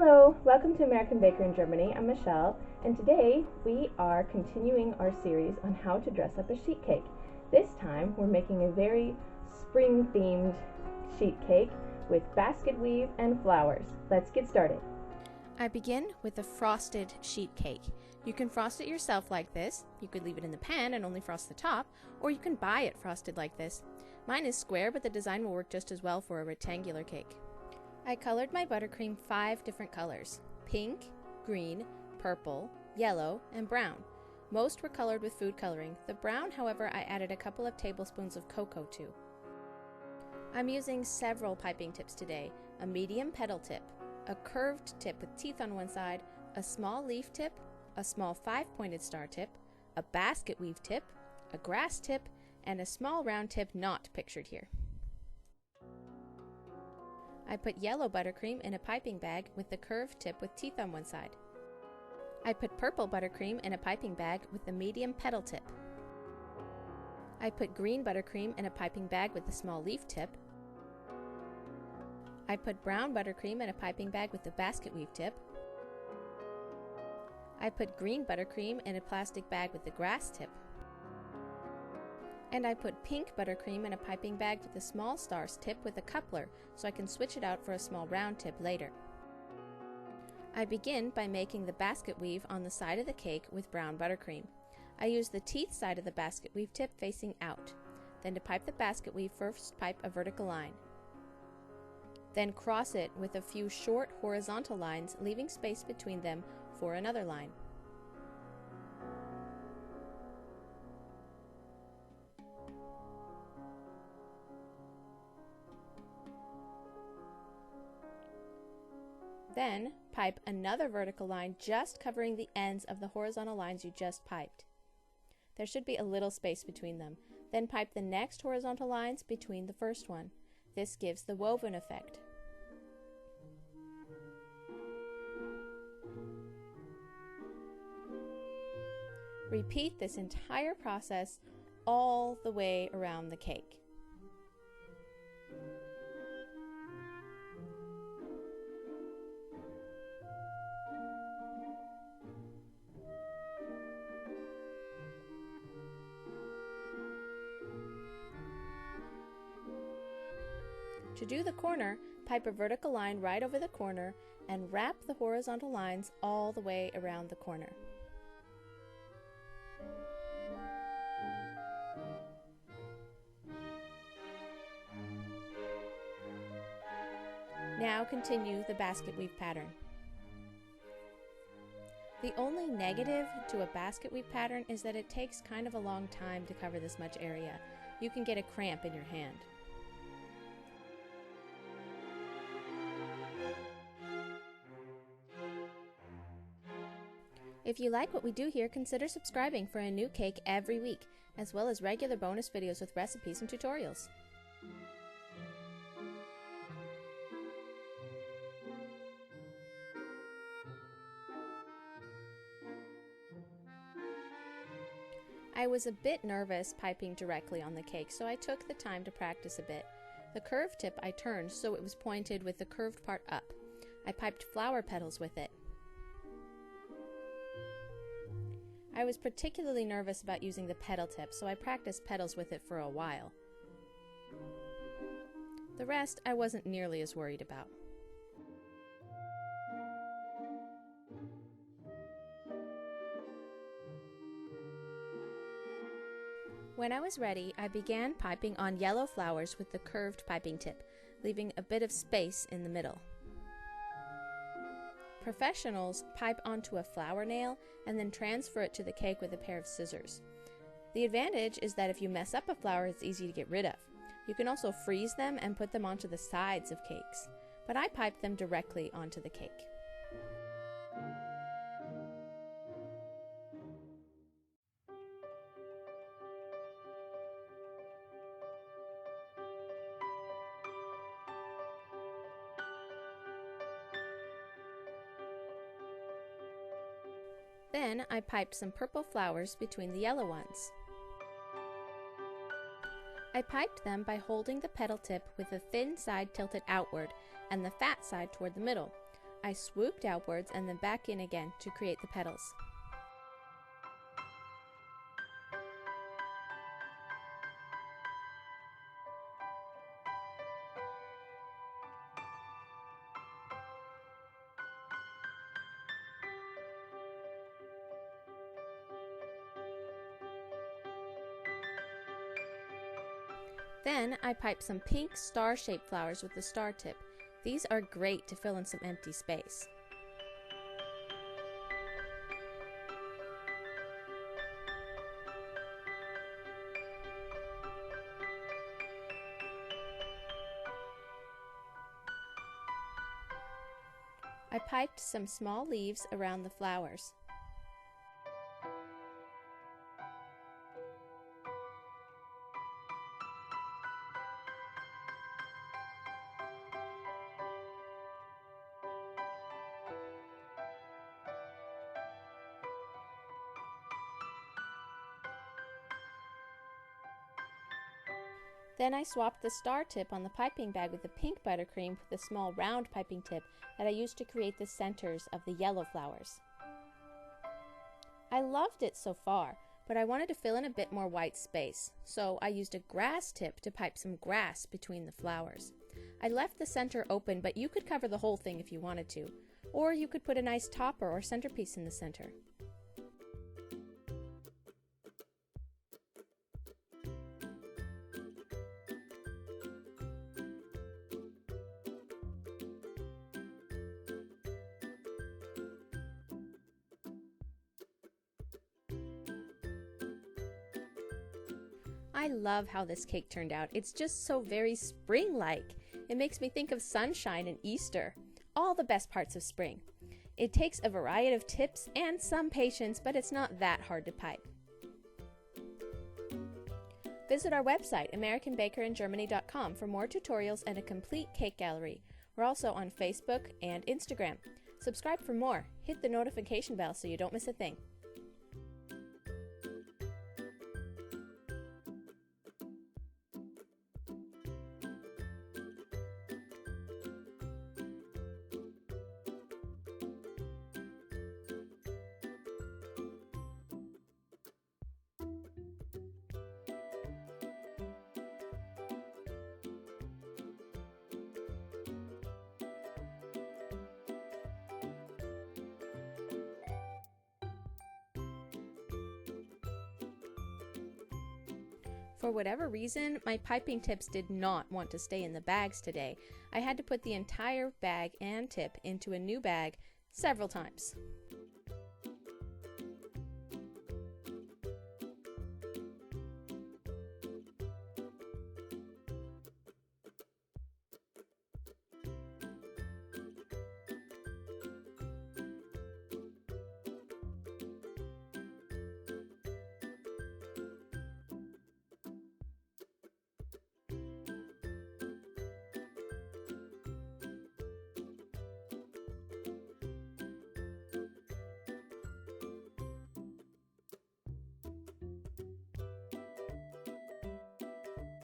Hello, welcome to American Baker in Germany. I'm Michelle, and today we are continuing our series on how to dress up a sheet cake. This time we're making a very spring-themed sheet cake with basket weave and flowers. Let's get started. I begin with a frosted sheet cake. You can frost it yourself like this. You could leave it in the pan and only frost the top, or you can buy it frosted like this. Mine is square, but the design will work just as well for a rectangular cake. I colored my buttercream 5 different colors: pink, green, purple, yellow, and brown. Most were colored with food coloring. The brown, however, I added a couple of tablespoons of cocoa to. I'm using several piping tips today: a medium petal tip, a curved tip with teeth on one side, a small leaf tip, a small 5-pointed star tip, a basket weave tip, a grass tip, and a small round tip not pictured here. I put yellow buttercream in a piping bag with the curved tip with teeth on one side. I put purple buttercream in a piping bag with the medium petal tip. I put green buttercream in a piping bag with the small leaf tip. I put brown buttercream in a piping bag with the basket weave tip. I put green buttercream in a plastic bag with the grass tip. And I put pink buttercream in a piping bag with a small stars tip with a coupler, so I can switch it out for a small round tip later. I begin by making the basket weave on the side of the cake with brown buttercream. I use the teeth side of the basket weave tip facing out. Then to pipe the basket weave, first pipe a vertical line. Then cross it with a few short horizontal lines, leaving space between them for another line. Then pipe another vertical line just covering the ends of the horizontal lines you just piped. There should be a little space between them. Then pipe the next horizontal lines between the first one. This gives the woven effect. Repeat this entire process all the way around the cake. To do the corner, pipe a vertical line right over the corner and wrap the horizontal lines all the way around the corner. Now continue the basket weave pattern. The only negative to a basket weave pattern is that it takes kind of a long time to cover this much area. You can get a cramp in your hand. If you like what we do here, consider subscribing for a new cake every week, as well as regular bonus videos with recipes and tutorials. I was a bit nervous piping directly on the cake, so I took the time to practice a bit. The curved tip I turned so it was pointed with the curved part up. I piped flower petals with it. I was particularly nervous about using the petal tip, so I practiced petals with it for a while. The rest I wasn't nearly as worried about. When I was ready, I began piping on yellow flowers with the curved piping tip, leaving a bit of space in the middle. Professionals pipe onto a flower nail and then transfer it to the cake with a pair of scissors. The advantage is that if you mess up a flower, it's easy to get rid of. You can also freeze them and put them onto the sides of cakes, but I piped them directly onto the cake. Then I piped some purple flowers between the yellow ones. I piped them by holding the petal tip with the thin side tilted outward and the fat side toward the middle. I swooped outwards and then back in again to create the petals. Then I piped some pink star-shaped flowers with the star tip. These are great to fill in some empty space. I piped some small leaves around the flowers. Then I swapped the star tip on the piping bag with the pink buttercream with the small round piping tip that I used to create the centers of the yellow flowers. I loved it so far, but I wanted to fill in a bit more white space, so I used a grass tip to pipe some grass between the flowers. I left the center open, but you could cover the whole thing if you wanted to, or you could put a nice topper or centerpiece in the center. I love how this cake turned out. It's just so very spring-like. It makes me think of sunshine and Easter, all the best parts of spring. It takes a variety of tips and some patience, but it's not that hard to pipe. Visit our website, AmericanBakerInGermany.com, for more tutorials and a complete cake gallery. We're also on Facebook and Instagram. Subscribe for more. Hit the notification bell so you don't miss a thing. For whatever reason, my piping tips did not want to stay in the bags today. I had to put the entire bag and tip into a new bag several times.